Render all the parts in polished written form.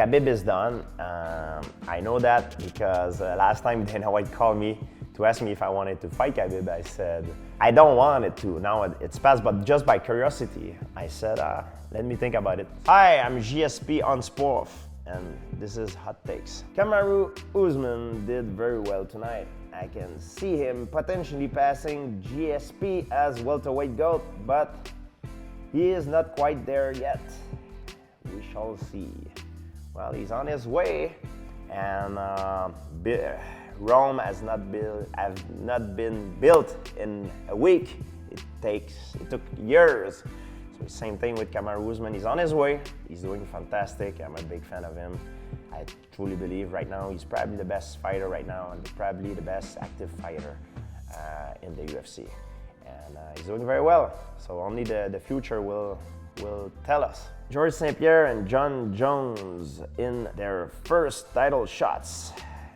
Khabib is done. I know that because last time Dana White called me to ask me if I wanted to fight Khabib. I said, I don't want it to. Now it's past, but just by curiosity, I said, let me think about it. Hi, I'm GSP on Sporf, and this is Hot Takes. Kamaru Usman did very well tonight. I can see him potentially passing GSP as welterweight GOAT, but he is not quite there yet. We shall see. Well, he's on his way, and Rome has not been built in a week. It took years. So same thing with Kamaru Usman. He's on his way. He's doing fantastic. I'm a big fan of him. I truly believe right now he's probably the best fighter right now and probably the best active fighter in the UFC. And he's doing very well. So only the future will tell us. George St-Pierre and John Jones in their first title shots.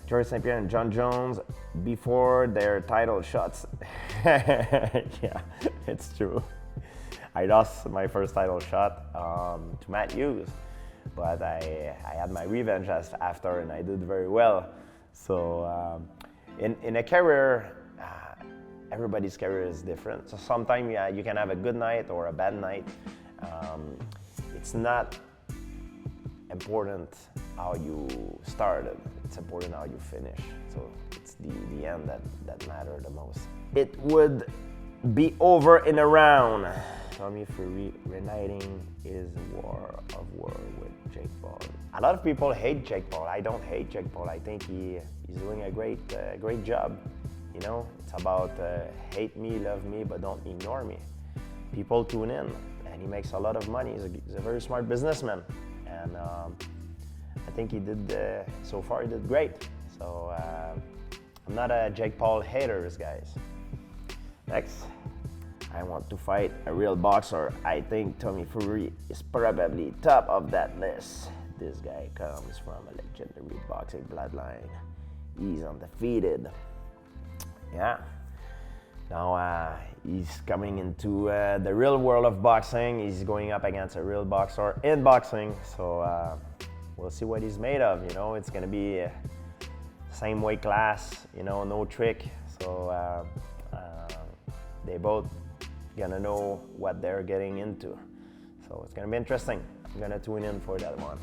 George St-Pierre and John Jones before their title shots. Yeah, it's true. I lost my first title shot to Matt Hughes, but I had my revenge after and I did very well. So in a career, everybody's career is different. So sometimes you can have a good night or a bad night. It's not important how you started, it's important how you finish. So it's the end that matters the most. It would be over in a round. Tommy Fury reuniting his war with Jake Paul. A lot of people hate Jake Paul. I don't hate Jake Paul. I think he's doing a great job. You know, it's about hate me, love me, but don't ignore me. People tune in. And he makes a lot of money. He's a very smart businessman, and I think he did so far. He did great. So I'm not a Jake Paul hater, guys. Next, I want to fight a real boxer. I think Tommy Fury is probably top of that list. This guy comes from a legendary boxing bloodline. He's undefeated. Yeah. Now he's coming into the real world of boxing. He's going up against a real boxer in boxing. So we'll see what he's made of. You know, it's gonna be same weight class. You know, no trick. So they both gonna know what they're getting into. So it's gonna be interesting. I'm gonna tune in for that one.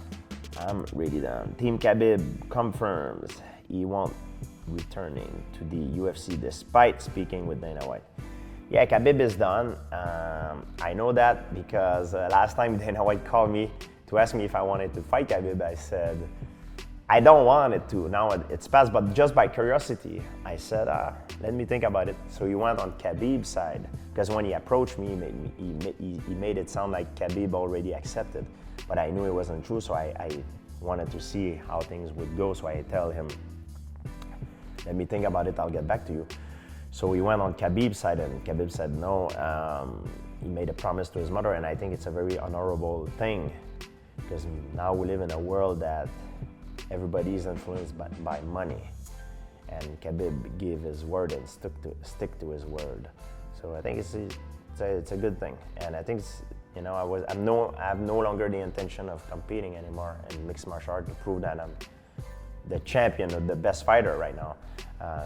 I'm ready down. Team Khabib confirms he won't returning to the UFC despite speaking with Dana White. Yeah, Khabib is done. I know that because last time Dana White called me to ask me if I wanted to fight Khabib, I said, I don't want it to. Now it's past, but just by curiosity, I said, let me think about it. So he went on Khabib's side because when he approached me, he made it sound like Khabib already accepted, but I knew it wasn't true, so I wanted to see how things would go, so I tell him, let me think about it, I'll get back to you. So he went on Khabib's side and Khabib said no. He made a promise to his mother, and I think it's a very honorable thing because now we live in a world that everybody is influenced by money. And Khabib gave his word and stick to his word. So I think it's a good thing. And I think you know, I have no longer the intention of competing anymore in mixed martial art to prove that I'm the champion or the best fighter right now.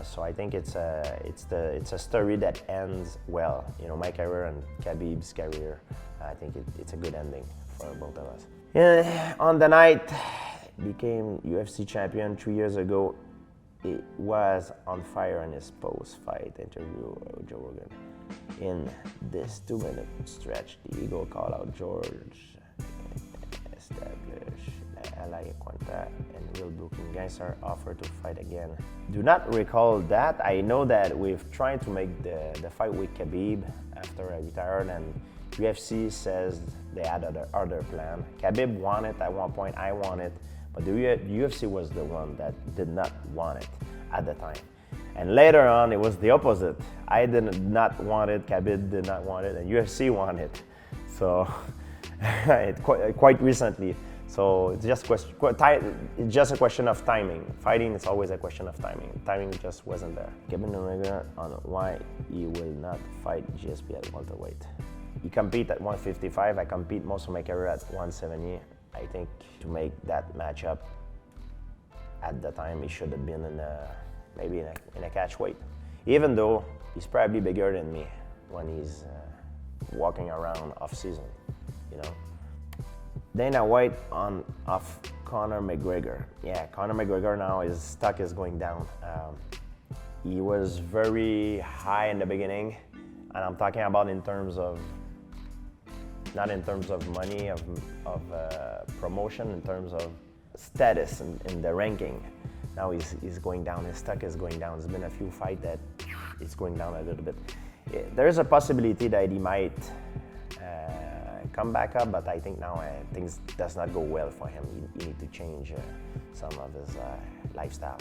So I think it's a story that ends well. You know, my career and Khabib's career. I think it's a good ending for both of us. Yeah, on the night, became UFC champion 3 years ago. It was on fire in his post-fight interview with Joe Rogan. In this 2-minute stretch, the Eagle called out George, established Alaya Quanta, and Will Brooklyn Gangster offered to fight again. Do not recall that. I know that we've tried to make the fight with Khabib after I retired, and UFC says they had other plan. Khabib wanted it at one point, I want it, but the UFC was the one that did not want it at the time. And later on, it was the opposite. I did not want it, Khabib did not want it, and UFC wanted it. So, quite recently. So it's just a question of timing. Fighting is always a question of timing. Timing just wasn't there. Kevin Omega on why he will not fight GSP at welterweight. He compete at 155. I compete most of my career at 170. I think to make that matchup, at the time he should have been maybe in a catch weight. Even though he's probably bigger than me when he's walking around off season, you know. Dana White off Conor McGregor. Yeah, Conor McGregor now, his stock is going down. He was very high in the beginning, and I'm talking about in terms of, not in terms of money, of promotion, in terms of status in the ranking. Now he's going down, his stock is going down. There's been a few fights that it's going down a little bit. There is a possibility that he might come back up, but I think now things does not go well for him. He need to change some of his lifestyle.